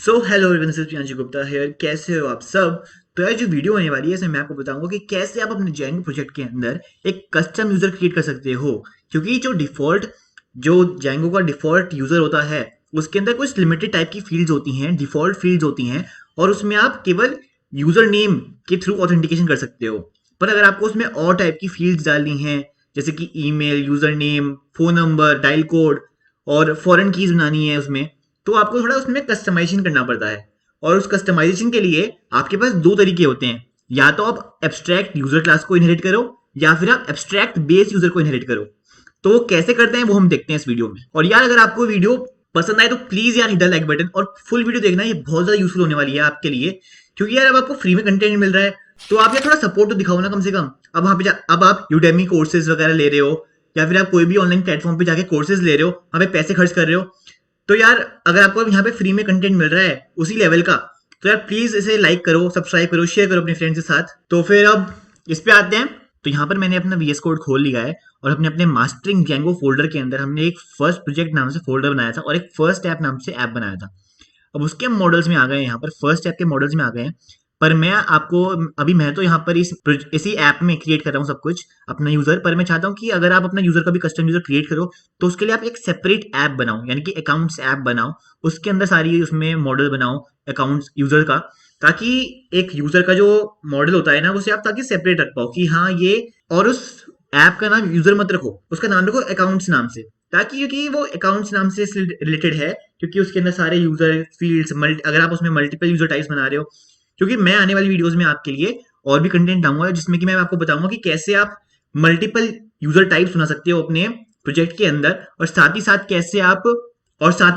So hello everyone, this is Priyanshu Gupta here. कैसे हो आप सब? तो यार, जो वीडियो होने वाली है इसमें मैं आपको बताऊंगा कि कैसे आप अपने जेंगो प्रोजेक्ट के अंदर एक कस्टम यूजर क्रिएट कर सकते हो। क्योंकि जो जेंगो का डिफॉल्ट यूजर होता है उसके अंदर कुछ लिमिटेड टाइप की फील्ड्स होती हैं, डिफॉल्ट फील्ड्स होती हैं, और उसमें आप केवल यूजर नेम के थ्रू ऑथेंटिकेशन कर सकते हो। पर अगर आपको उसमें और टाइप की फील्ड्स डालनी है, जैसे कि email, user name, phone number, dial code और फॉरेन कीज बनानी है उसमें, तो आपको थोड़ा उसमें कस्टमाइजेशन करना पड़ता है। और उस कस्टमाइजेशन के लिए आपके पास दो तरीके होते हैं। या तो आप एब्स्ट्रैक्ट यूजर क्लास को इनहेरिट करो, या फिर आप एब्स्ट्रैक्ट बेस यूजर को इनहेरिट करो। तो वो कैसे करते हैं वो हम देखते हैं इस वीडियो में। और यार, अगर आपको वीडियो पसंद आए तो प्लीज यार हिट द लाइक बटन और फुल वीडियो देखना, ये बहुत ज्यादा यूजफुल होने वाली है आपके लिए। क्योंकि यार, अब आपको फ्री में कंटेंट मिल रहा है तो आप यार थोड़ा सपोर्ट तो दिखाओ ना कम से कम। अब वहां पे अब आप यूडेमी कोर्सेज वगैरह ले रहे हो, या फिर आप कोई भी ऑनलाइन प्लेटफॉर्म पे जाके कोर्सेज ले रहे हो, वहां पे पैसे खर्च कर रहे हो। तो यार, अगर आपको यहाँ पे फ्री में कंटेंट मिल रहा है उसी लेवल का, तो यार प्लीज इसे लाइक करो, सब्सक्राइब करो, शेयर करो अपने फ्रेंड्स के साथ। तो फिर अब इस पे आते हैं। तो यहाँ पर मैंने अपना वीएस कोड खोल लिया है, और अपने अपने मास्टरिंग जेंगो फोल्डर के अंदर हमने एक फर्स्ट प्रोजेक्ट नाम से फोल्डर बनाया था और एक फर्स्ट ऐप नाम से ऐप बनाया था। अब उसके मॉडल्स में आ गए हैं, यहाँ पर फर्स्ट ऐप के मॉडल्स में आ गए हैं। पर मैं आपको अभी मैं तो यहाँ पर इसी ऐप में क्रिएट कर रहा हूँ सब कुछ अपना यूजर। पर मैं चाहता हूँ कि अगर आप अपना यूजर का भी कस्टम यूजर क्रिएट करो तो उसके लिए आप एक सेपरेट ऐप बनाओ, यानी कि अकाउंट्स ऐप बनाओ। उसके अंदर सारी उसमें मॉडल बनाओ अकाउंट्स यूजर का, ताकि एक यूजर का जो मॉडल होता है ना उसे आप ताकि सेपरेट रख पाओ कि हाँ ये। और उस ऐप का नाम यूजर मत रखो, उसका नाम रखो अकाउंट्स नाम से। ताकि क्योंकि वो अकाउंट्स नाम से रिलेटेड है, क्योंकि उसके अंदर सारे यूजर फील्ड्स अगर आप उसमें मल्टीपल यूजर टाइप्स बना रहे हो। क्योंकि मैं आने वाली वीडियोस में आपके लिए और भी कंटेंट लाऊंगा जिसमें कि मैं आपको बताऊंगा कि कैसे आप मल्टीपल यूजर टाइप्स बना सकते हो अपने प्रोजेक्ट के अंदर। और साथ ही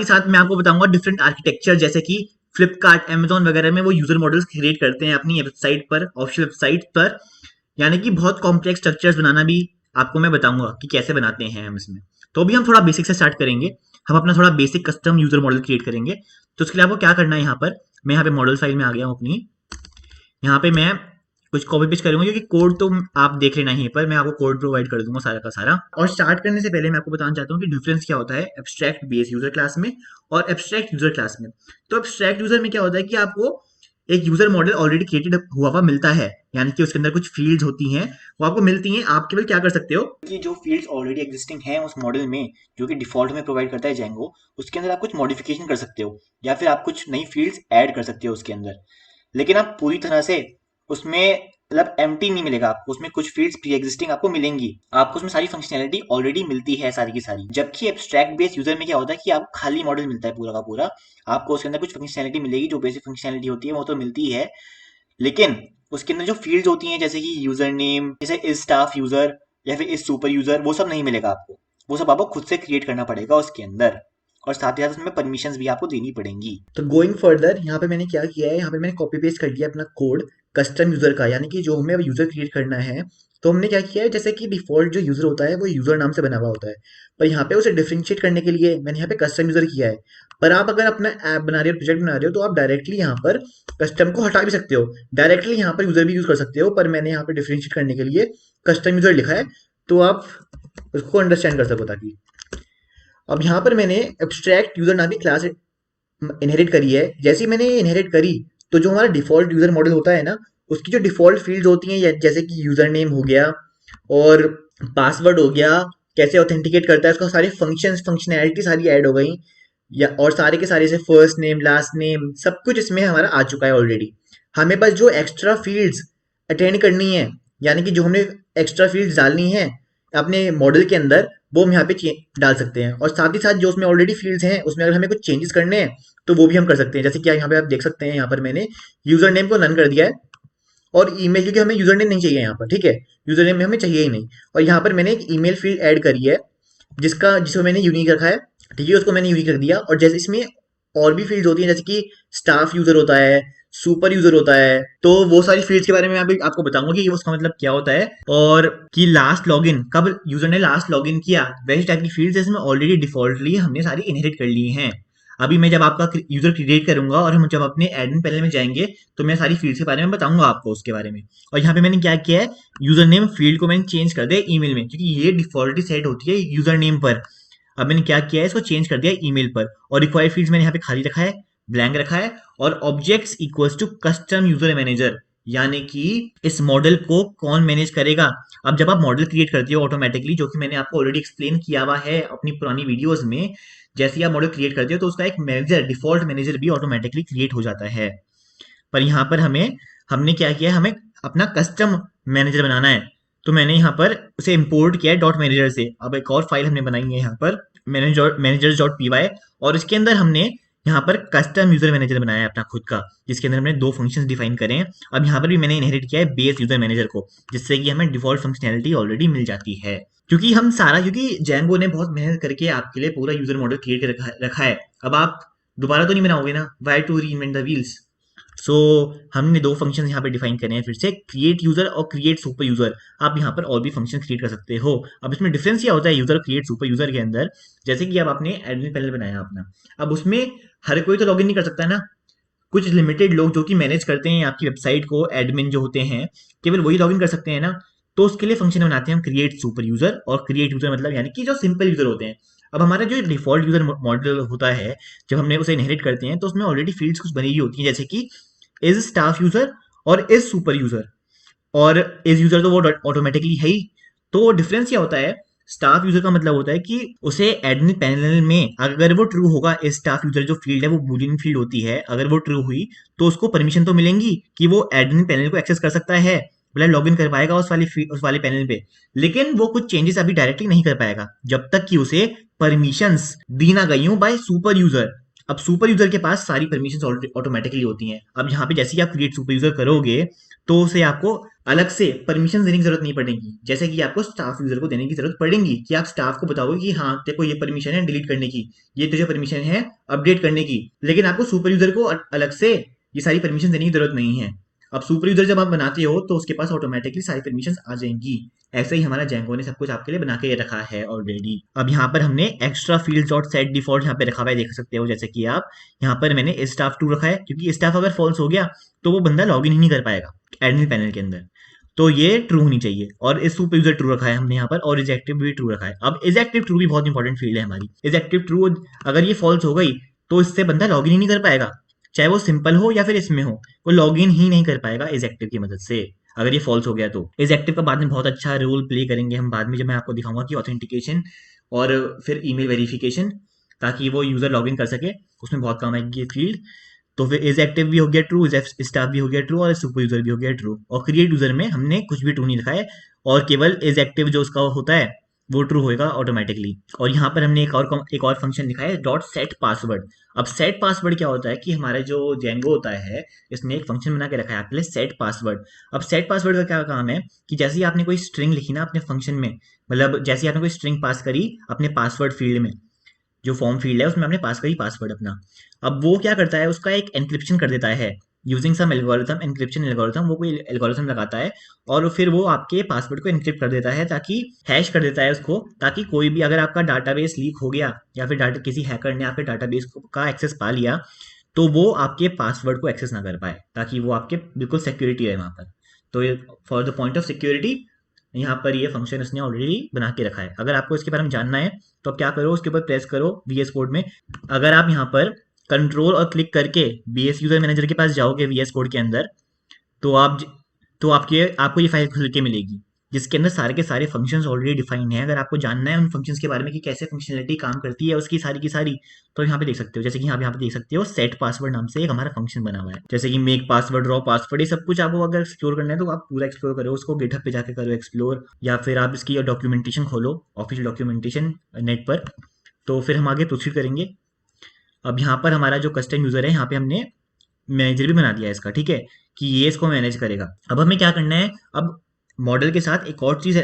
साथ मैं आपको बताऊंगा डिफरेंट आर्किटेक्चर, जैसे कि फ्लिपकार्ट, अमेजोन वगैरह में वो यूजर मॉडल्स क्रिएट करते हैं अपनी वेबसाइट पर, ऑफिशियल वेबसाइट पर। यानी कि बहुत कॉम्प्लेक्स स्ट्रक्चर्स बनाना भी आपको मैं बताऊंगा कि कैसे बनाते हैं हम इसमें। तो अभी हम थोड़ा बेसिक से स्टार्ट करेंगे। हम अपना थोड़ा basic custom user model create करेंगे। तो उसके लिए आपको क्या करना है, यहाँ पर मैं यहाँ पे मॉडल फाइल में आ गया हूँ अपनी। यहाँ पे मैं कुछ कॉपी पेस्ट करूंगा, क्योंकि कोड तो आप देख लेना ही, पर मैं आपको कोड प्रोवाइड कर दूंगा सारा का सारा। और स्टार्ट करने से पहले मैं आपको बताना चाहता हूँ कि डिफरेंस क्या होता है एब्स्ट्रैक्ट बेस यूजर क्लास में और एब्स्ट्रैक्ट यूजर क्लास में। तो एब्स्ट्रैक्ट यूजर में क्या होता है कि आपको एक यूजर मॉडल ऑलरेडी क्रिएटेड हुआ हुआ मिलता है, यानी कि उसके अंदर कुछ फील्ड्स होती हैं, वो आपको मिलती हैं। आप केवल क्या कर सकते हो कि जो फील्ड्स ऑलरेडी एग्जिस्टिंग हैं उस मॉडल में, जो कि डिफॉल्ट में प्रोवाइड करता है जेंगो, उसके अंदर आप कुछ मॉडिफिकेशन कर सकते हो, या फिर आप कुछ नई फील्ड्स ऐड कर सकते हो उसके अंदर। लेकिन आप पूरी तरह से उसमें मतलब एम्प्टी नहीं मिलेगा आपको, उसमें कुछ फील्ड्स प्री एग्जिस्टिंग आपको मिलेंगी। आपको उसमें सारी फंक्शनैलिटी ऑलरेडी मिलती है सारी की सारी। जबकि एब्स्ट्रैक्ट बेस्ड यूजर में क्या होता है कि आपको खाली मॉडल मिलता है पूरा का पूरा। आपको उसके अंदर कुछ फंक्शनैलिटी मिलेगी, जो बेसिक फंक्शनैलिटी होती है वो तो मिलती है, लेकिन उसके अंदर जो फील्ड्स होती हैं, जैसे कि यूजर नेम, जैसे इज स्टाफ यूजर या फिर इज सुपर यूजर, वो सब नहीं मिलेगा आपको। वो सब आपको खुद से क्रिएट करना पड़ेगा उसके अंदर, और साथ ही साथ उसमें परमिशंस भी आपको देनी पड़ेंगी। तो गोइंग फर्दर, यहाँ पे मैंने क्या किया है, यहाँ पे मैंने कॉपी पेस्ट कर दिया अपना कोड कस्टम यूजर का, यानी कि जो हमें अब यूजर क्रिएट करना है। तो हमने क्या किया है, जैसे कि डिफॉल्ट जो यूजर होता है वो यूजर नाम से बना हुआ होता है, पर यहाँ पे उसे डिफरेंशिएट करने के लिए मैंने यहाँ पे कस्टम यूजर किया है। पर आप अगर अपना ऐप बना रहे हो, प्रोजेक्ट बना रहे हो, तो आप डायरेक्टली यहाँ पर कस्टम को हटा भी सकते हो, डायरेक्टली यहाँ पर यूजर भी यूज कर सकते हो। पर मैंने यहाँ पे डिफरेंशिएट करने के लिए कस्टम यूजर लिखा है, तो आप उसको अंडरस्टैंड कर सको। ताकि अब यहाँ पर मैंने एब्स्ट्रैक्ट यूजर नाम की क्लास इनहेरिट करी है। जैसे ही मैंने ये इनहेरिट करी, तो जो हमारा डिफॉल्ट यूजर मॉडल होता है ना, उसकी जो डिफॉल्ट फील्ड्स होती हैं, जैसे कि यूजर नेम हो गया और पासवर्ड हो गया, कैसे ऑथेंटिकेट करता है, उसका सारे फंक्शंस फंक्शनैलिटी सारी ऐड हो गई। या और सारे के सारे से फर्स्ट नेम, लास्ट नेम, सब कुछ इसमें हमारा आ चुका है ऑलरेडी। हमें बस जो एक्स्ट्रा फील्ड्स अटेंड करनी है, यानी कि जो हमने एक्स्ट्रा फील्ड्स डालनी है अपने मॉडल के अंदर, वो हम यहाँ पे डाल सकते हैं। और साथ ही साथ जो उसमें ऑलरेडी फील्ड्स हैं उसमें अगर हमें कुछ चेंजेस करने हैं तो वो भी हम कर सकते हैं। जैसे कि यहाँ पे आप देख सकते हैं, यहाँ पर मैंने यूजर नेम को नन कर दिया है, और ईमेल, क्योंकि हमें यूजर नेम नहीं चाहिए यहाँ पर, ठीक है, यूजर नेम हमें चाहिए ही नहीं। और यहाँ पर मैंने एक ईमेल फील्ड ऐड करी है, जिसको मैंने यूनिक रखा है, ठीक है, उसको मैंने यूनिक रख दिया। और जैसे इसमें और भी फील्ड्स होती हैं, जैसे कि स्टाफ यूजर होता है, सुपर यूजर होता है, तो वो सारी फील्ड्स के बारे में अभी आपको बताऊंगा कि उसका मतलब क्या होता है, और कि लास्ट लॉगिन कब यूजर ने लास्ट लॉगिन किया, वैसे टाइप की फील्ड्स इसमें ऑलरेडी डिफॉल्टली हमने सारी इनहेरिट कर ली हैं। अभी मैं जब आपका यूजर क्रिएट करूंगा और हम जब अपने एडमिन पैनल में जाएंगे, तो मैं सारी फील्ड्स के बारे में बताऊंगा आपको उसके बारे में। और यहाँ पे मैंने क्या किया है, यूजर नेम फील्ड को मैंने चेंज कर दिया ईमेल में, क्योंकि ये डिफॉल्टली सेट होती है यूजर नेम पर। अब मैंने क्या किया है, इसको चेंज कर दिया ईमेल पर, और रिक्वायर्ड फील्ड्स मैंने यहाँ पे खाली रखा है। ब्लैंक रखा है, और objects equals to custom user manager, यानी कि इस मॉडल को कौन मैनेज करेगा। अब जब आप मॉडल क्रिएट करते हो ऑटोमेटिकली, जो कि मैंने आपको ऑलरेडी एक्सप्लेन किया हुआ है अपनी पुरानी वीडियोस में, जैसे ही आप मॉडल क्रिएट करते हो तो उसका एक मैनेजर, डिफॉल्ट मैनेजर भी ऑटोमेटिकली क्रिएट हो जाता है। पर यहाँ पर हमने क्या किया है, हमें अपना कस्टम मैनेजर बनाना है। तो मैंने यहाँ पर उसे इंपोर्ट किया है डॉट मैनेजर से। अब एक और फाइल हमने बनाई है यहाँ पर मैनेजर डॉट पी वाई, और इसके अंदर हमने यहाँ पर कस्टम यूजर मैनेजर बनाया है अपना खुद का, जिसके अंदर हमने दो फंक्शंस डिफाइन करे हैं। अब यहाँ पर भी मैंने इनहेरिट किया है बेस यूजर मैनेजर को, जिससे कि हमें डिफॉल्ट फंक्शनैलिटी ऑलरेडी मिल जाती है। क्योंकि जेंगो ने बहुत मेहनत करके आपके लिए पूरा यूजर मॉडल क्रिएट कर रखा है। अब आप दोबारा तो नहीं बनाओगे ना, why to reinvent the wheels. So हमने दो फंक्शन यहाँ पे डिफाइन करे हैं फिर से, क्रिएट यूजर और क्रिएट सुपर यूजर। आप यहाँ पर और भी फंक्शन क्रिएट कर सकते हो। अब इसमें डिफरेंस क्या होता है यूजर क्रिएट सुपर यूजर के अंदर, जैसे कि अब आपने एडमिन पैनल बनाया अपना, अब उसमें हर कोई तो लॉगिन नहीं कर सकता है ना। कुछ लिमिटेड लोग जो कि मैनेज करते हैं आपकी वेबसाइट को, एडमिन जो होते हैं, केवल वही लॉगिन कर सकते हैं ना। तो उसके लिए फंक्शन बनाते हैं हम क्रिएट सुपर यूजर, और क्रिएट यूजर मतलब यानी कि जो सिंपल यूजर होते हैं। अब हमारा जो डिफॉल्ट यूजर मॉडल होता है, जब हमने उसे इनहेरिट करते हैं तो उसमें ऑलरेडी फील्ड्स कुछ बनी हुई होती हैं, जैसे कि इज स्टाफ यूजर और इज सुपर यूजर, और इज यूजर तो वो ऑटोमेटिकली है ही। तो डिफरेंस क्या होता है, स्टाफ यूजर का मतलब होता है कि उसे एडमिन पैनल में अगर वो ट्रू होगा, इस स्टाफ यूजर जो फील्ड है वो बूलियन फील्ड होती है, अगर वो ट्रू हुई तो उसको परमिशन तो मिलेंगी कि वो एडमिन पैनल को एक्सेस कर सकता है, मतलब लॉग इन कर पाएगा उस वाले पैनल पे। लेकिन वो कुछ चेंजेस अभी डायरेक्टली नहीं कर पाएगा जब तक कि उसे परमिशंस दी ना गई हूं बाय सुपर यूजर। अब सुपर यूजर के पास सारी परमिशंस ऑटोमेटिकली होती हैं। अब यहाँ पे जैसे ही आप क्रिएट सुपर यूजर करोगे तो उसे आपको अलग से परमिशन देने की जरूरत नहीं पड़ेगी, जैसे कि आपको स्टाफ यूजर को देने की जरूरत पड़ेगी, कि आप स्टाफ को बताओगे कि हाँ तेरे को ये परमिशन है डिलीट करने की, ये तुझे परमिशन है अपडेट करने की। लेकिन आपको सुपर यूजर को अलग से ये सारी परमिशन देने की जरूरत नहीं है। अब सुपर यूजर जब आप बनाते हो तो उसके पास ऑटोमेटिकली सारी परमिशन आ जाएंगी। ऐसे ही हमारा जेंगो ने सब कुछ आपके लिए बना के रखा है ऑलरेडी। अब यहाँ पर हमने extra field dot set default यहाँ पे रखा हुआ है, देख सकते हो। जैसे कि आप यहाँ पर मैंने स्टाफ टू रखा है, क्योंकि स्टाफ अगर फॉल्स हो गया तो वो बंदा लॉग इन ही नहीं कर पाएगा एडमिन पैनल के अंदर। तो ये ट्रू होनी चाहिए। और इस सुपर यूजर ट्रू रखा है हमने यहाँ पर, और इज एक्टिव भी ट्रू रखा है। अब इज एक्टिव ट्रू भी बहुत इंपॉर्टेंट फील्ड है हमारी। इज एक्टिव ट्रू अगर ये फॉल्स हो गई तो इससे बंदा लॉग इन ही नहीं कर पाएगा, चाहे वो सिंपल हो या फिर इसमें हो, वो लॉग इन ही नहीं कर पाएगा इज एक्टिव की मदद से, अगर ये फॉल्स हो गया तो। इज एक्टिव का बाद में बहुत अच्छा रोल प्ले करेंगे हम बाद में, जब मैं आपको दिखाऊंगा कि ऑथेंटिकेशन और फिर ईमेल वेरिफिकेशन, ताकि वो यूजर लॉग इन कर सके, उसमें बहुत काम आएगी ये फील्ड। तो फिर इज एक्टिव भी हो गया ट्रू, इज स्टाफ भी हो गया ट्रू, और सुपर यूजर भी हो गया ट्रू। और क्रिएट यूजर में हमने कुछ भी ट्रू नहीं लिखा है, और केवल इज एक्टिव जो उसका होता है वो ट्रू होएगा ऑटोमेटिकली। और यहाँ पर हमने एक और फंक्शन लिखा है डॉट सेट पासवर्ड। अब सेट पासवर्ड क्या होता है कि हमारा जो जेंगो होता है इसने एक फंक्शन बना के रखा है आपके लिए सेट पासवर्ड। अब सेट पासवर्ड का क्या काम है कि जैसे ही आपने कोई स्ट्रिंग लिखी ना अपने फंक्शन में, मतलब जैसे ही आपने कोई स्ट्रिंग पास करी अपने पासवर्ड फील्ड में, जो फॉर्म फील्ड है उसमें आपने पास करी पासवर्ड अपना, अब वो क्या करता है उसका एक एन्क्रिप्शन कर देता है using some algorithm, encryption algorithm. वो कोई एल्गोरिथम लगाता है और फिर वो आपके पासवर्ड को एन्क्रिप्ट कर देता है, ताकि हैश कर देता है उसको, ताकि कोई भी अगर आपका डाटाबेस लीक हो गया या फिर डाटा किसी हैकर ने आपके डाटाबेस का एक्सेस पा लिया तो वो आपके पासवर्ड को एक्सेस ना कर पाए, ताकि वो आपके बिल्कुल सिक्योरिटी है वहां पर। तो for the point of security यहाँ पर ये फंक्शन उसने ऑलरेडी बना के रखा है। अगर आपको इसके बारे में जानना है तो आप क्या करो, उसके ऊपर प्रेस करो VS कोड में। अगर आप यहाँ पर कंट्रोल और क्लिक करके BS यूजर मैनेजर के पास जाओगे VS कोड के अंदर, तो आपको ये फाइल खुल के मिलेगी, जिसके अंदर सारे के सारे फंक्शंस ऑलरेडी डिफाइन है। अगर आपको जानना है उन फंक्शंस के बारे में कि कैसे फंक्शनलिटी काम करती है उसकी सारी की सारी, तो यहाँ पे देख सकते हो। जैसे कि आप यहाँ पे देख सकते हो सेट पासवर्ड नाम से एक हमारा फंक्शन बना हुआ है, जैसे कि मेक पासवर्ड, रॉ पासवर्ड, ये सब कुछ आपको अगर एक्सप्लोर करना है तो आप पूरा एक्सप्लोर करो उसको, गिटहब पे जाके करो एक्सप्लोर, या फिर आप इसकी डॉक्यूमेंटेशन खोलो, ऑफिशियल डॉक्यूमेंटेशन नेट पर। तो फिर हम आगे प्रोसीड करेंगे। अब यहाँ पर हमारा जो कस्टम यूजर है यहाँ पे हमने मैनेजर भी बना दिया है इसका, ठीक है, कि ये इसको मैनेज करेगा। अब हमें क्या करना है, अब मॉडल के साथ एक और चीज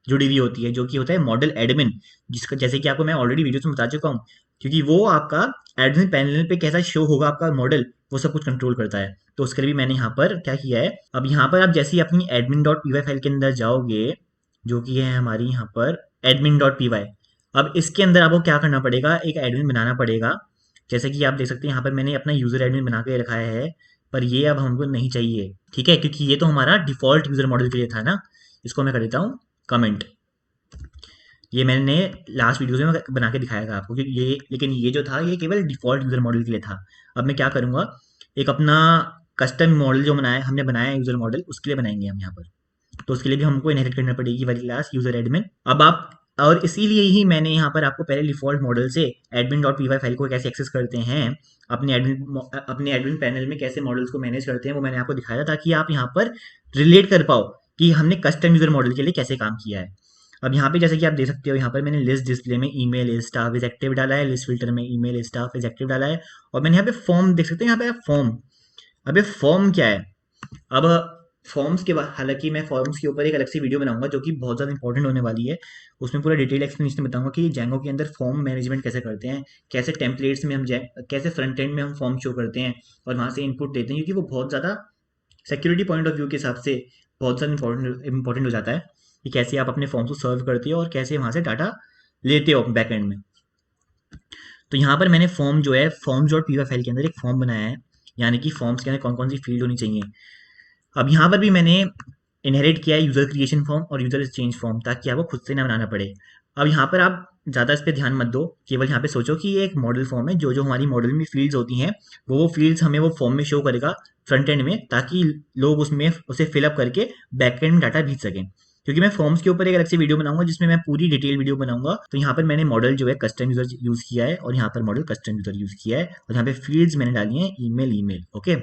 जुड़ी हुई होती है जो कि होता है मॉडल एडमिन, जिसका जैसे कि आपको मैं ऑलरेडी वीडियो में बता चुका हूँ, क्योंकि वो आपका एडमिन पैनल पे कैसा शो होगा आपका मॉडल, वो सब कुछ कंट्रोल करता है। तो उसके लिए भी मैंने यहाँ पर क्या किया है, अब यहाँ पर आप जैसे ही अपनी admin dot P Y file के अंदर जाओगे, जो कि है हमारी यहाँ पर एडमिन डॉट पी वाई, अब इसके अंदर आपको क्या करना पड़ेगा, एक एडमिन बनाना पड़ेगा। जैसे कि आप देख सकते हैं यहाँ पर मैंने अपना यूजर एडमिन बना के रखा है, पर ये अब हमको नहीं चाहिए, ठीक है, क्योंकि ये तो हमारा डिफॉल्ट यूजर मॉडल के लिए था ना। इसको मैं कर देता हूँ कमेंट। ये मैंने लास्ट वीडियो में बना के दिखाया था आपको कि ये, लेकिन ये जो था ये केवल डिफ़ॉल्ट यूज़र मॉडल के लिए था। अब मैं क्या करूँगा, एक अपना कस्टम मॉडल जो बनाया हमने बनाया है यूज़र मॉडल, उसके लिए बनाएँगे हम यहाँ पर। तो उसके लिए भी हमको इनहेरिट करना पड़ेगी वाली क्लास यूज़र एडमिन। अब आप, और इसीलिए ही मैंने यहाँ पर आपको पहले डिफ़ॉल्ट मॉडल से admin.py फाइल को कैसे एक्सेस करते हैं, अपने एडमिन पैनल में कैसे मॉडल्स को मैनेज करते हैं, वो मैंने आपको दिखाया था ताकि आप यहाँ पर रिलेट कर पाओ कि हमने कस्टम यूज़र मॉडल के लिए कैसे काम किया है। अब यहाँ पे जैसे कि आप देख सकते हो, यहाँ पर मैंने लिस्ट डिस्प्ले में email is staff is active डाला है, लिस्ट फिल्टर में email is staff is active डाला है, और मैंने यहाँ पे फॉर्म देख सकते हो, यहाँ पे फॉर्म। अब ये फॉर्म क्या है? अब फॉर्म्स के बाद, हालांकि मैं फॉर्म्स के ऊपर एक अलग से वीडियो बनाऊंगा जो कि बहुत ज़्यादा इंपॉर्टेंट होने वाली है। उसमें पूरा डिटेल एक्सप्लेनेशन बताऊंगा कि जैंगो के अंदर फॉर्म मैनेजमेंट कैसे करते हैं, कैसे टेम्पलेट्स में हम कैसे फ्रंट एंड में हम फॉर्म शो करते हैं और वहाँ से इनपुट देते हैं, क्योंकि वो बहुत ज़्यादा सिक्योरिटी पॉइंट ऑफ व्यू के हिसाब से बहुत ज़्यादा इंपॉर्टेंट हो जाता है कि कैसे आप अपने फॉर्म्स को सर्व करते हो और कैसे वहाँ से डाटा लेते हो बैक एंड में। तो यहाँ पर मैंने फॉर्म जो है, फॉर्म्स डॉट पी फाइल के अंदर एक फॉर्म बनाया है, यानी कि फॉर्म्स के अंदर कौन कौन सी फील्ड होनी चाहिए। अब यहाँ पर भी मैंने इनहेरिट किया है यूज़र क्रिएशन फॉर्म और यूज़र चेंज फॉर्म, ताकि आपको खुद से ना बनाना पड़े। अब यहाँ पर आप ज़्यादा इस पर ध्यान मत दो, केवल यहाँ पे सोचो कि ये एक मॉडल फॉर्म है, जो जो हमारी मॉडल में फील्ड्स होती हैं वो फील्ड्स हमें वो फॉर्म में शो करेगा फ्रंट एंड में, ताकि लोग उसमें उसे फिलअप करके बैक एंड में डाटा भेज सकें। क्योंकि मैं फॉर्म्स के ऊपर एक अलग से वीडियो बनाऊंगा जिसमें मैं पूरी डिटेल वीडियो बनाऊंगा। तो यहाँ पर मैंने मॉडल जो है कस्टम यूज़र यूज़ किया है, और यहाँ पर मॉडल कस्टम यूज़र यूज़ किया है, और यहाँ पे फील्ड्स मैंने डाली हैं ईमेल। ओके,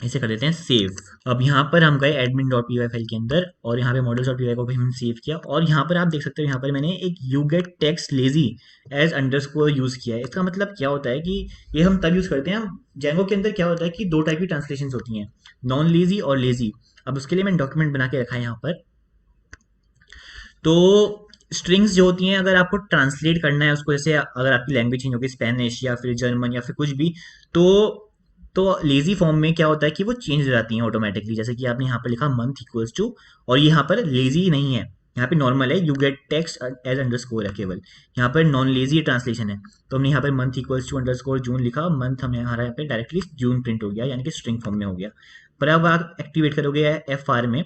इसे कर देते हैं सेव। अब यहाँ पर हम गए एडमिन डॉट पी फाइल के अंदर, और यहाँ पे मॉडल्स डॉट पी को भी हमने सेव किया, और यहाँ पर आप देख सकते हो यहाँ पर मैंने एक u get text lazy as underscore use किया है। इसका मतलब क्या होता है कि ये हम तब यूज़ करते हैं, जैंगो के अंदर क्या होता है कि दो टाइप की ट्रांसलेशन होती हैं, नॉन लेजी और लेजी। अब उसके लिए मैंने डॉक्यूमेंट बना के रखा है यहाँ पर। तो स्ट्रिंग्स जो होती हैं, अगर आपको ट्रांसलेट करना है उसको, जैसे अगर आपकी लैंग्वेज चेंज होगी, स्पेनिश या फिर जर्मन या फिर कुछ भी, तो तो लेजी फॉर्म में क्या होता है कि वो चेंज हो जाती हैं ऑटोमेटिकली। जैसे कि आपने यहाँ पर लिखा मंथ इक्वल्स टू, और ये यहाँ पर लेजी नहीं है, यहाँ पे नॉर्मल है, u get text as underscore है केवल। यहाँ पर नॉन लेजी ट्रांसलेशन है, तो हमने यहाँ पर month equals to underscore June लिखा, मंथ हमें हमारा यहाँ पे डायरेक्टली जून प्रिंट हो गया, यानी कि स्ट्रिंग फॉर्म में हो गया। पर अब आप एक्टिवेट करोगे एफ आर में,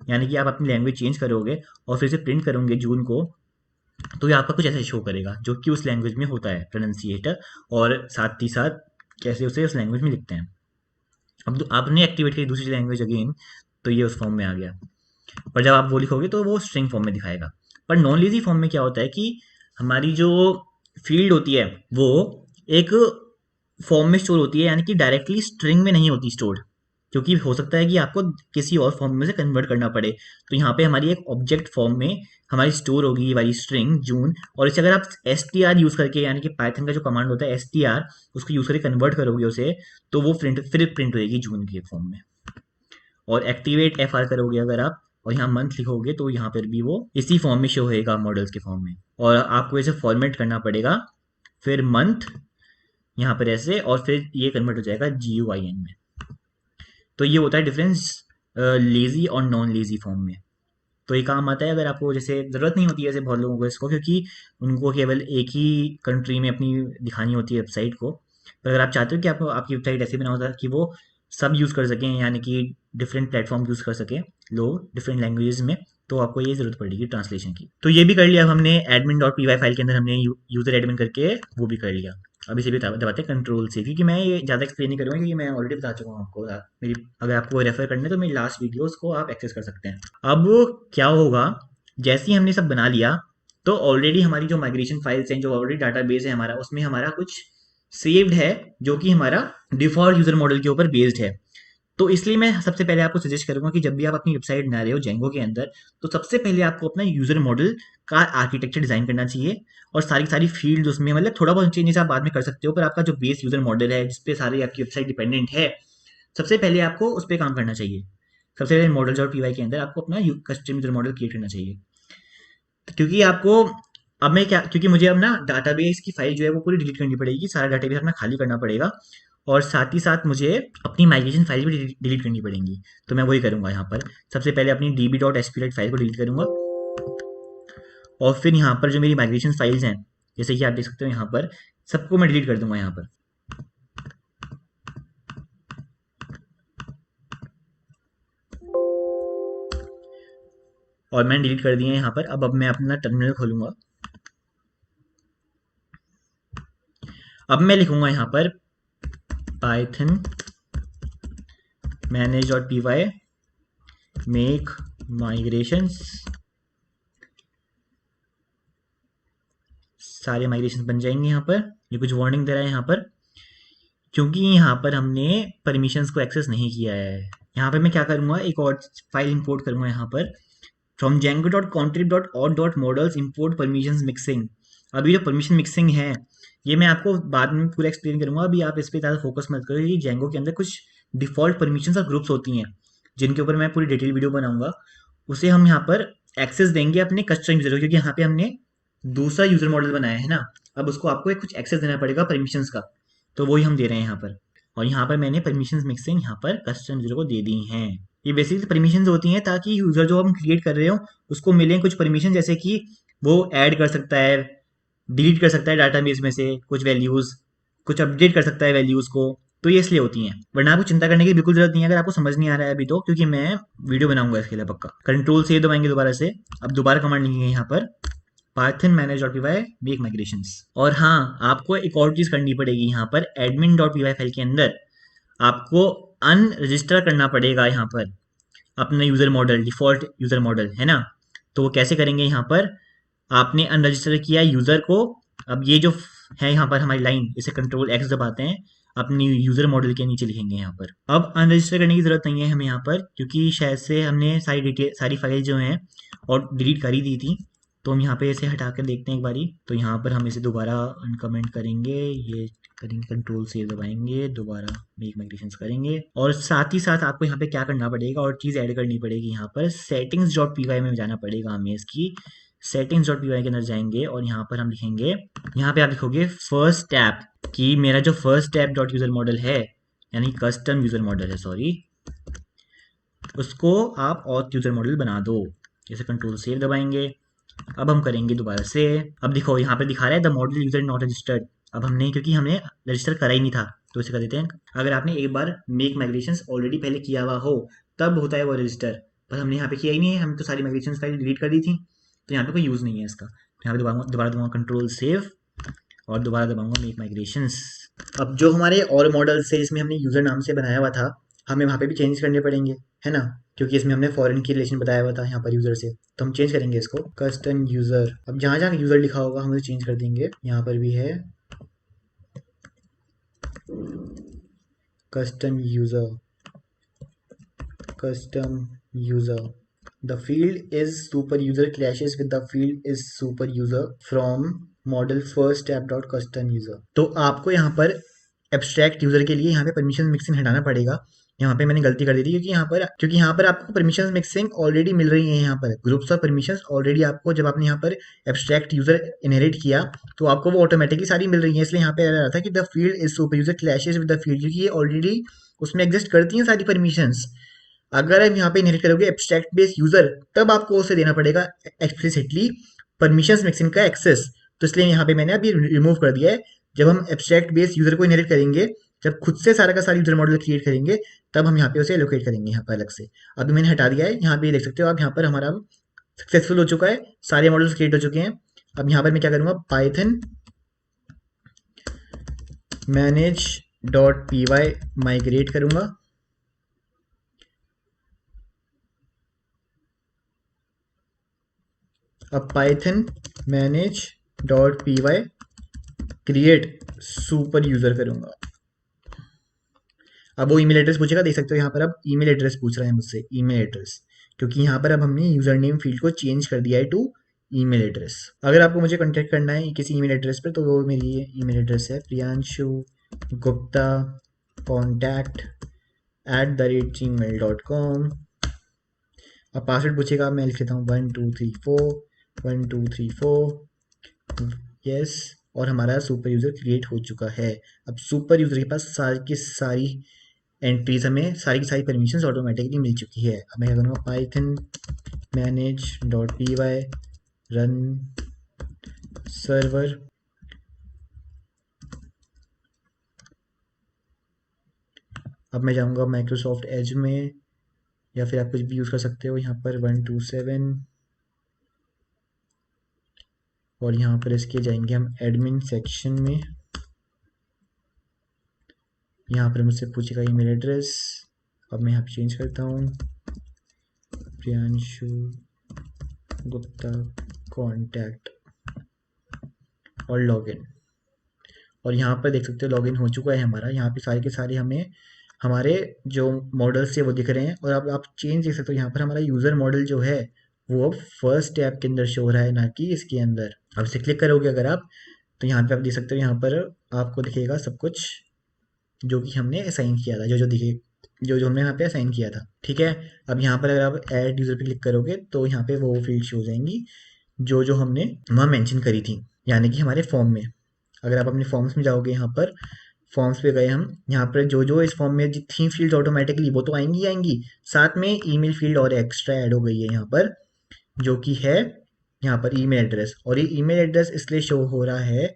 यानी कि आप अपनी लैंग्वेज चेंज करोगे और फिर से प्रिंट करोगे जून को, तो ये आपका कुछ ऐसे शो करेगा जो कि उस लैंग्वेज में होता है प्रोनाउंसिएटर, और साथ ही साथ कैसे उसे उस लैंग्वेज में लिखते हैं। अब तो आपने एक्टिवेट की दूसरी लैंग्वेज अगेन, तो ये उस फॉर्म में आ गया, पर जब आप वो लिखोगे तो वो स्ट्रिंग फॉर्म में दिखाएगा। पर नॉन लेजी फॉर्म में क्या होता है कि हमारी जो फील्ड होती है वो एक फॉर्म में स्टोर होती है, यानी कि डायरेक्टली स्ट्रिंग में नहीं होती स्टोर, क्योंकि हो सकता है कि आपको किसी और फॉर्म में से कन्वर्ट करना पड़े। तो यहाँ पे हमारी एक ऑब्जेक्ट फॉर्म में हमारी स्टोर होगी ये वाली स्ट्रिंग जून, और इसे अगर आप एस टी आर यूज़ करके, यानी कि पाइथन का जो कमांड होता है एस टी आर, उसको यूज़ करके कन्वर्ट करोगे उसे, तो वो फिर प्रिंट होगी जून के फॉर्म में। और एक्टिवेट एफ आर करोगे अगर आप, और यहाँ मंथ लिखोगे, तो यहाँ पर भी वो इसी फॉर्म में शो होएगा मॉडल्स के फॉर्म में, और आपको इसे फॉर्मेट करना पड़ेगा, फिर मंथ यहाँ पर ऐसे, और फिर ये कन्वर्ट हो जाएगा GUIN में। तो ये होता है डिफरेंस लेजी और नॉन लेजी फॉर्म में। तो ये काम आता है अगर आपको, जैसे ज़रूरत नहीं होती है ऐसे बहुत लोगों को इसको, क्योंकि उनको केवल एक ही कंट्री में अपनी दिखानी होती है वेबसाइट को। पर अगर आप चाहते हो कि आपको आपकी वेबसाइट ऐसे बनाओ कि वो सब यूज़ कर सकें, यानी कि डिफरेंट प्लेटफॉर्म यूज़ कर सकें लोग डिफरेंट लैंग्वेजेस में, तो आपको ये ज़रूरत पड़ेगी ट्रांसलेशन की। तो ये भी कर लिया अब हमने, एडमिन डॉट पी फाइल के अंदर हमने यूज़र एडमिन करके वो भी कर लिया। अब इसे भी दबाते हैं कंट्रोल से, क्योंकि मैं ये ज़्यादा एक्सप्लेन नहीं करूँगा, क्योंकि मैं ऑलरेडी बता चुका हूँ आपको। मेरी, अगर आपको रेफर करना है तो मेरी लास्ट वीडियोस को आप एक्सेस कर सकते हैं। अब क्या होगा, जैसे ही हमने सब बना लिया, तो ऑलरेडी हमारी जो माइग्रेशन फाइल्स हैं, जो ऑलरेडी डाटाबेस है हमारा, उसमें हमारा कुछ सेव्ड है जो कि हमारा डिफॉल्ट यूजर मॉडल के ऊपर बेस्ड है। तो इसलिए मैं सबसे पहले आपको सजेस्ट करूंगा कि जब भी आप अपनी वेबसाइट बना रहे हो जेंगो के अंदर, तो सबसे पहले आपको अपना यूजर मॉडल का आर्किटेक्चर डिजाइन करना चाहिए, और सारी सारी फील्ड उसमें, मतलब थोड़ा बहुत चेंजेस आप बाद में कर सकते हो, पर आपका जो बेस यूजर मॉडल है जिसपे सारी आपकी वेबसाइट डिपेंडेंट है, सबसे पहले आपको उस पर काम करना चाहिए। सबसे पहले मॉडल्स और पीवाई के अंदर आपको अपना कस्टम यूजर मॉडल क्रिएट करना चाहिए। क्योंकि आपको, अब मैं क्या, क्योंकि मुझे अब ना डाटाबेस की फाइल जो है वो पूरी डिलीट करनी पड़ेगी, सारा डाटाबेस अपना खाली करना पड़ेगा, और साथ ही साथ मुझे अपनी माइग्रेशन फाइल भी डिलीट करनी पड़ेंगी। तो मैं वही करूंगा यहाँ पर, सबसे पहले अपनी db.sqlite फाइल को डिलीट करूंगा, और फिर यहाँ पर जो मेरी माइग्रेशन फाइल्स हैं, जैसे कि आप देख सकते हो यहाँ पर, सबको मैं डिलीट कर दूंगा यहाँ पर। और मैंने डिलीट कर दिए हैं यहाँ पर। अब मैं अपना टर्मिनल खोलूंगा। अब मैं लिखूंगा यहाँ पर Python manage dot P Y make migrations. सारे माइग्रेशन बन जाएंगे यहाँ पर। ये कुछ वार्निंग दे रहा है यहाँ पर, क्योंकि यहाँ पर हमने परमिशंस को एक्सेस नहीं किया है। यहाँ पर मैं क्या करूँगा, एक और फाइल इंपोर्ट करूँगा यहाँ पर, from django.contrib.auth.models import permissions mixing। अभी जो परमिशन मिक्सिंग है ये मैं आपको बाद में पूरा एक्सप्लेन करूंगा, अभी आप इस पे ज़्यादा फोकस मत करो। ये जेंगो के अंदर कुछ डिफॉल्ट परमिशंस और ग्रुप्स होती हैं जिनके ऊपर मैं पूरी डिटेल वीडियो बनाऊंगा। उसे हम यहाँ पर एक्सेस देंगे अपने कस्टम यूजर को, क्योंकि यहाँ पे हमने दूसरा यूजर मॉडल बनाया है ना। अब उसको आपको एक कुछ एक्सेस देना पड़ेगा परमिशंस का, तो वही हम दे रहे हैं यहाँ पर। और यहाँ पर मैंने परमिशंस मिक्सिंग यहाँ पर कस्टम यूजर को दे दी हैं। ये बेसिकली परमिशंस होती हैं ताकि यूजर जो हम क्रिएट कर रहे हो उसको मिले कुछ परमिशन, जैसे कि वो ऐड कर सकता है, डिलीट कर सकता है डाटाबेस में से कुछ वैल्यूज, कुछ अपडेट कर सकता है वैल्यूज को। तो ये इसलिए होती हैं, वरना आपको चिंता करने की बिल्कुल जरूरत नहीं है अगर आपको समझ नहीं आ रहा है अभी तो, क्योंकि मैं वीडियो बनाऊंगा इसके लिए पक्का। कंट्रोल से दबाएंगे दोबारा से। अब दोबारा कमांड लिखेंगे यहाँ पर Python manage dot P Y make migrations. और हाँ, आपको एक और चीज करनी पड़ेगी यहाँ पर, admin dot P Y file के अंदर आपको अनरजिस्टर करना पड़ेगा यहाँ पर अपना user model, default user model है ना। तो वो कैसे करेंगे, यहाँ पर आपने अनरजिस्टर किया यूजर को। अब ये जो है यहाँ पर हमारी लाइन, इसे कंट्रोल एक्स दबाते हैं, अपनी यूजर मॉडल के नीचे लिखेंगे यहाँ पर। अब अनरजिस्टर करने की जरूरत नहीं है हमें यहाँ पर, क्योंकि शायद से हमने सारी डिटेल, सारी फाइल जो हैं और डिलीट कर ही दी थी। तो हम यहाँ पे इसे हटा कर देखते हैं एक बारी। तो यहाँ पर हम इसे दोबारा अनकमेंट करेंगे, ये करेंगे, कंट्रोल से दबाएंगे, दोबारा मेक माइग्रेशंस करेंगे। और साथ ही साथ आपको यहाँ पे क्या करना पड़ेगा, और चीज़ ऐड करनी पड़ेगी यहाँ पर, सेटिंग्स डॉट पी वाई में जाना पड़ेगा हमें। इसकी सेटिंग्स डॉट पी वाई के अंदर जाएंगे और यहाँ पर हम लिखेंगे, यहाँ पे आप लिखोगे फर्स्ट टैब, कि मेरा जो first tab dot user model है, यानी कस्टम यूजर मॉडल है, सॉरी, उसको आप ऑथ यूजर मॉडल बना दो। जैसे कंट्रोल सेव दबाएंगे। अब हम करेंगे दोबारा से। अब देखो यहाँ पे दिखा रहा है the model user not registered. अब हमने, क्योंकि हमने रजिस्टर करा ही नहीं था, तो इसे कर देते हैं। अगर आपने एक बार मेक माइग्रेशंस ऑलरेडी पहले किया हुआ हो तब होता है वो रजिस्टर, पर हमने यहाँ पे किया ही नहीं है, हमने तो सारी माइग्रेशन फाइल डिलीट कर दी थी, तो यहाँ पे कोई यूज़ नहीं है इसका। तो यहाँ पे दोबारा दूंगा कंट्रोल सेव और दोबारा दबाऊंगा मेक माइग्रेशंस। अब जो हमारे और मॉडल्स है जिसमें हमने यूजर नाम से बनाया हुआ था, हमें वहाँ पे भी चेंज करने पड़ेंगे, है ना, क्योंकि इसमें हमने फॉरेन की रिलेशन बताया हुआ था यहाँ पर यूजर से। तो हम चेंज करेंगे इसको कस्टम यूजर। अब जहाँ जहाँ यूजर लिखा होगा हम उसे चेंज कर देंगे। यहाँ पर भी है custom user, custom user. The field is super user clashes with the field is super user from model first app dot custom user. तो आपको यहाँ पर एब्स्ट्रैक्ट यूजर के लिए यहाँ पे परमिशन मिक्सिंग हटाना पड़ेगा। यहाँ पे मैंने गलती कर दी थी, क्योंकि यहाँ पर आपको परमिशन मिक्सिंग ऑलरेडी मिल रही है। यहाँ पर ग्रुप्स और परमिशंस ऑलरेडी आपको, जब आपने यहाँ पर एब्स्ट्रैक्ट यूजर इनहेरिट किया तो आपको वो ऑटोमेटिकली सारी मिल रही है। इसलिए यहाँ पे आ रहा था कि the field is super user clashes with the field, क्योंकि ये ऑलरेडी उसमें एग्जिस्ट करती हैं सारी परमिशंस। अगर आप यहाँ पे इनहेरिट करोगे एब्स्ट्रैक्ट बेस यूजर, तब आपको उसे देना पड़ेगा एक्सप्लिसिटली परमिशंस मिक्सिंग का एक्सेस। तो इसलिए यहाँ पे मैंने अभी रिमूव कर दिया है। जब हम एब्स्ट्रैक्ट बेस यूजर को इनहेरिट करेंगे, जब खुद से सारा का सारा यूजर मॉडल क्रिएट करेंगे, तब हम यहाँ पे उसे एलोकेट करेंगे यहाँ पर अलग से। अभी मैंने हटा दिया है, यहाँ पे देख सकते हो आप, यहाँ पर हमारा सक्सेसफुल हो चुका है, सारे मॉडल्स क्रिएट हो चुके हैं। अब यहाँ पर मैं क्या करूँगा, Python manage dot P Y migrate करूँगा। अब Python manage dot P Y create super user करूंगा। अब वो ईमेल एड्रेस पूछेगा, देख सकते हो यहाँ पर अब ईमेल एड्रेस पूछ रहा है मुझसे, ईमेल एड्रेस, क्योंकि यहाँ पर अब हमने यूजर नेम फील्ड को चेंज कर दिया है टू ईमेल एड्रेस। अगर आपको मुझे कांटेक्ट करना है किसी ईमेल एड्रेस पर, तो वो मेरी ये ईमेल एड्रेस है, प्रियांशु गुप्ता कॉन्टैक्ट @gmail.com। अब पासवर्ड पूछेगा, मैं लिख लेता हूँ 1234 यस। और हमारा सुपर यूज़र क्रिएट हो चुका है। अब सुपर यूज़र के पास सारी की सारी एंट्रीज, हमें सारी की सारी परमिशंस ऑटोमेटिकली मिल चुकी है। अब मैं क्या करूँगा, Python manage dot P Y run server. अब मैं जाऊँगा माइक्रोसॉफ्ट एज में, या फिर आप कुछ भी यूज़ कर सकते हो यहाँ पर 127 और यहाँ पर इसके जाएंगे हम एडमिन सेक्शन में। यहाँ पर मुझसे पूछेगा ईमेल एड्रेस। अब मैं यहाँ पे चेंज करता हूँ, प्रियांशु गुप्ता कॉन्टैक्ट, और लॉगिन। और यहाँ पर देख सकते हो लॉगिन हो चुका है हमारा। यहाँ पे सारे के सारे हमें हमारे जो मॉडल्स है वो दिख रहे हैं। और अब आप चेंज देख सकते हो, यहाँ पर हमारा यूज़र मॉडल जो है वो अब फर्स्ट टैब के अंदर शो हो रहा है, ना कि इसके अंदर। अब इसे क्लिक करोगे अगर आप, तो यहाँ पे आप देख सकते हो, यहाँ पर आपको दिखेगा सब कुछ जो कि हमने असाइन किया था, जो जो दिखे, जो जो हमने यहाँ पे असाइन किया था। ठीक है, अब यहाँ पर अगर आप ऐड यूज़र पे क्लिक करोगे तो यहाँ पे वो फील्ड शो हो जाएंगी जो जो हमने वहाँ मेंशन करी थी, यानी कि हमारे फॉर्म में। अगर आप अपने फॉर्म्स में जाओगे, यहाँ पर फॉर्म्स पे गए हम, यहाँ पर जो जो इस फॉर्म में थी फील्ड ऑटोमेटिकली वो तो आएंगी ही आएंगी, साथ में ईमेल फील्ड और एक्स्ट्रा ऐड हो गई है यहाँ पर, जो कि है यहाँ पर ईमेल एड्रेस। और ये ईमेल एड्रेस इसलिए शो हो रहा है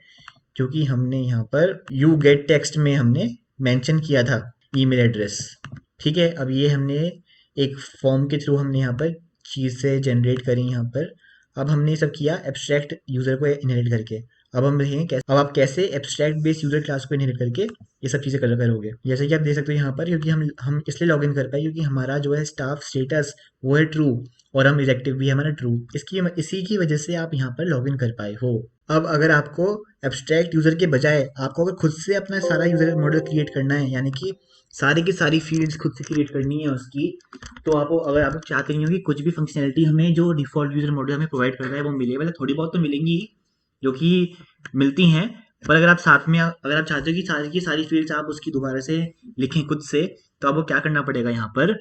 क्योंकि हमने यहाँ पर यू गेट टेक्स्ट में हमने मेंशन किया था ईमेल एड्रेस। ठीक है, अब ये हमने एक फॉर्म के थ्रू हमने यहाँ पर चीज़ से जनरेट करी यहाँ पर। अब हमने ये सब किया एब्स्ट्रैक्ट यूज़र को इनहेरिट करके। अब हम देखेंगे कैसे, अब आप कैसे एब्स्ट्रैक्ट बेस यूज़र क्लास को इनहेरिट करके ये सब चीज़ें करोगे। जैसे कि आप देख सकते हो यहाँ पर, क्योंकि हम इसलिए लॉगिन कर पाए क्योंकि हमारा जो है स्टाफ स्टेटस वो है ट्रू, और हम इजेक्टिव भी है हमारा ट्रू। इसी की वजह से आप यहाँ पर लॉगिन कर पाए हो। अब अगर आपको एब्स्ट्रैक्ट यूज़र के बजाय आपको अगर खुद से अपना सारा यूज़र मॉडल क्रिएट करना है, यानी कि सारी की सारी फील्ड्स खुद से क्रिएट करनी है उसकी, तो आपको अगर आप चाहते नहीं हो कि कुछ भी फंक्शनैलिटी हमें जो डिफ़ॉल्ट यूज़र मॉडल हमें प्रोवाइड करता है वो मिले, मतलब थोड़ी बहुत तो मिलेंगी ही, जो कि मिलती हैं, पर अगर आप साथ में अगर आप चाहते हो कि सारी की सारी फील्ड्स आप उसकी दोबारा से लिखें खुद से, तो आपको क्या करना पड़ेगा यहाँ पर,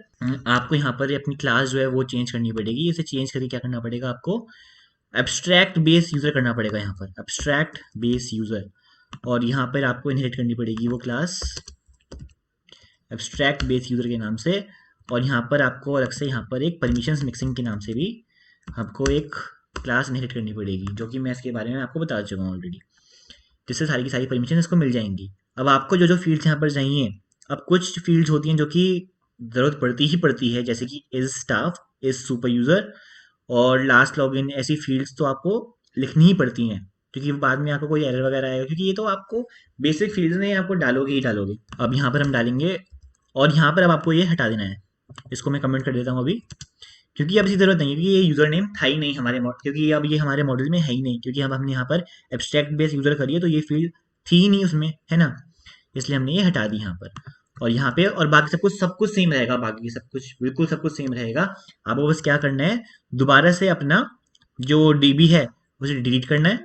आपको यहाँ पर अपनी क्लास जो है वो चेंज करनी पड़ेगी। इसे चेंज करके क्या करना पड़ेगा आपको, एब्स्ट्रैक्ट बेस यूज़र करना पड़ेगा यहाँ पर, एब्स्ट्रैक्ट बेस यूज़र। और यहाँ पर आपको इनहेरिट करनी पड़ेगी वो क्लास एब्स्ट्रैक्ट बेस यूज़र के नाम से। और यहाँ पर आपको अलग से यहाँ पर एक परमिशंस मिक्सिंग के नाम से भी आपको एक क्लास इनहेरिट करनी पड़ेगी, जो कि मैं इसके बारे में आपको बता चुका हूँ ऑलरेडी, जिससे सारी की सारी परमिशन इसको मिल जाएंगी। अब आपको जो जो फील्ड्स यहाँ पर चाहिए, अब कुछ फील्ड्स होती हैं जो कि ज़रूरत पड़ती ही पड़ती है, जैसे कि is staff, is super user और लास्ट लॉगिन, ऐसी फील्ड्स तो आपको लिखनी ही पड़ती हैं, क्योंकि बाद में आपको कोई एरर वगैरह आएगा, क्योंकि ये तो आपको बेसिक फील्ड्स में आपको डालोगे ही डालोगे। अब यहाँ पर हम डालेंगे, और यहाँ पर अब आपको ये हटा देना है, इसको मैं कमेंट कर देता हूँ अभी, क्योंकि अब इसकी ज़रूरत नहीं है, क्योंकि ये यूज़र नेम था ही नहीं हमारे क्योंकि अब ये हमारे मॉडल में है ही नहीं, क्योंकि अब हमने यहाँ पर एब्स्ट्रैक्ट बेस यूज़र करिए तो ये फील्ड थी ही नहीं उसमें, है ना, इसलिए हमने ये हटा दी यहाँ पर। और यहाँ पे और बाकी सब कुछ सेम रहेगा, बाकी सब कुछ बिल्कुल सब कुछ सेम रहेगा। आपको बस क्या करना है, दोबारा से अपना जो डीबी है उसे डिलीट करना है,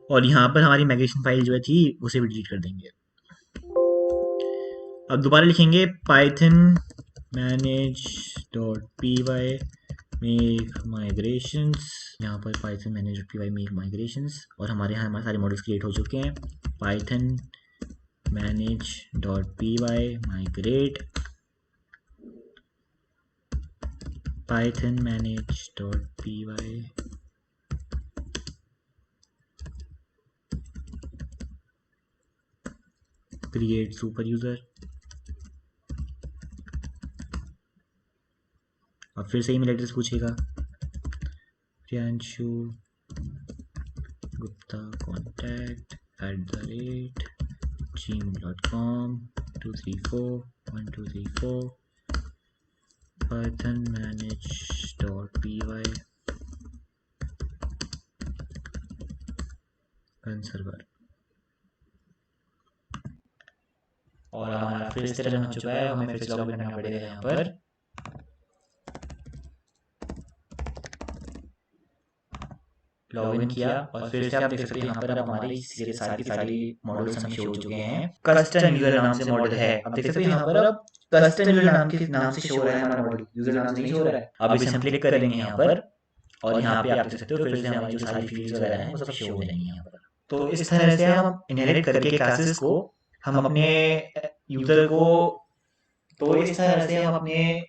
और यहाँ पर हमारी माइग्रेशन फाइल जो है थी उसे भी डिलीट कर देंगे। अब दोबारा लिखेंगे पाइथन manage.py make migrations, यहाँ पर python manage.py make migrations, और हमारे यहाँ हमारे सारे मॉडल्स क्रिएट हो चुके हैं। python manage.py migrate, python manage.py create super user। अब फिर से ईमेल एड्रेस पूछेगा, Priyanshu Gupta contact @gmail.com 234 python manage.py run server। और हमारा फिर से रन हो चुका है, हमें फिर से लॉगिन करना पड़ेगा यहाँ पर। लॉगिन किया और फिर से आप देख सकते हैं यहाँ पर अब हमारी सारी की सारी मॉडल्स हमें शो हो चुके हैं। कस्टम यूजर नाम से मॉडल है, अब देख सकते हैं यहाँ पर अब कस्टम यूजर नाम से शो हो रहा है हमारा मॉडल, यूजर नाम से नहीं शो हो रहा है। अब इसे हम क्लिक करेंगे यहाँ पर, और यहाँ पे आप देख सकते हो फिर से हमारी जो सारी फील्ड्स वगैरह हैं वो सब शो हो जाएंगी यहाँ पर। तो इस तरह से हम इनहेरिट करके क्लासेस को हम अपने यूजर को, तो इस तरह से हम अपने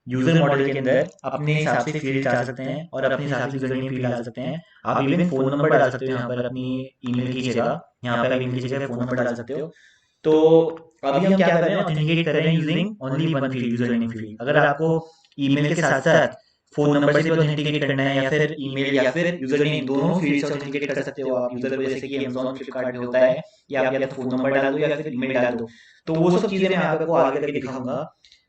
यूजर मॉडल के अंदर अपने हिसाब से फील्ड डाल सकते हैं, और अपने हिसाब से यूजर नेम फील्ड डाल सकते हैं। आप इवन फोन नंबर डाल सकते हो यहाँ पर अपनी ईमेल की जगह, यहाँ पे ईमेल की जगह फोन नंबर डाल सकते हो। तो अभी हम क्या कर रहे हैं, ऑथेंटिकेट कर रहे हैं using only one field, user name field. अगर आपको ईमेल के साथ साथ फ़ोन नंबर से भी ऑथेंटिकेट करना है या फिर ईमेल या फिर यूज़र नेम, दोनों फील्ड से ऑथेंटिकेट कर सकते हो आप यूज़र को, जैसे कि अमेज़न, फ्लिपकार्ट में होता है कि आप या तो फ़ोन नंबर डाल दो या फिर ईमेल डाल दो। तो वो सब चीज़ें मैं आपको आगे करके दिखाऊँगा।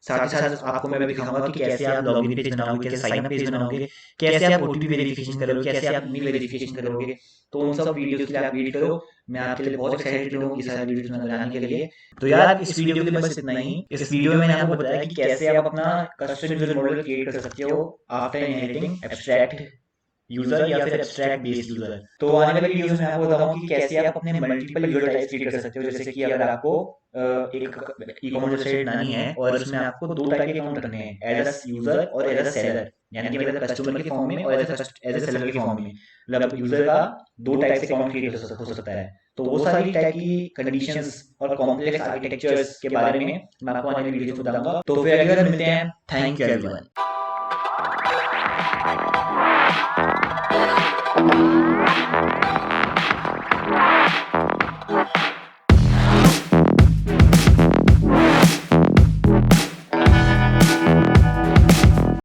साथ ही साथ आपको मैं दिखाऊँगा कि कैसे आप लॉगिन पेज बनाओगे, कैसे साइन अप पेज बनाओगे, कैसे आप ओटीपी वेरिफिकेशन करोगे, कैसे आप ईमेल वेरिफिकेशन करोगे। तो उन सब वीडियोज़ के लिए आप वेट करो। मैं आपके लिए बहुत एक्साइटेड हूँ ये सारे वीडियोज़ में बनाने के लिए। तो यार इस वीडियो के लिए बस इतना ही। इस वीडियो में मैंने आपको बताया कि कैसे आप अपना कस्टम यूज़र मॉडल क्रिएट कर सकते हो आफ्टर इनहेरिटिंग एब्स्ट्रैक्ट यूजर या फिर एब्स्ट्रैक्ट बेस्ड यूजर। तो आने वाली वीडियोस में आपको बताऊंगा कि कैसे आप अपने मल्टीपल यूजर टाइप्स क्रिएट कर सकते हो। जैसे कि अगर आपको एक ई कॉमर्स वेबसाइट बनानी है और उसमें आपको दो टाइप के अकाउंट रखने हैं, एज अ यूजर और एज अ सेलर, यानी कि मतलब कस्टमर के फॉर्म में और एज अ सेलर के फॉर्म में, मतलब यूजर का दो टाइप से अकाउंट क्रिएट हो सकता है। तो वो सारी टाइप की कंडीशंस और कॉम्प्लेक्स आर्किटेक्चर्स के बारे में मैं आपको आने वाली वीडियो में बताऊंगा। तो फिर अगली बार मिलते हैं। Thank you everyone.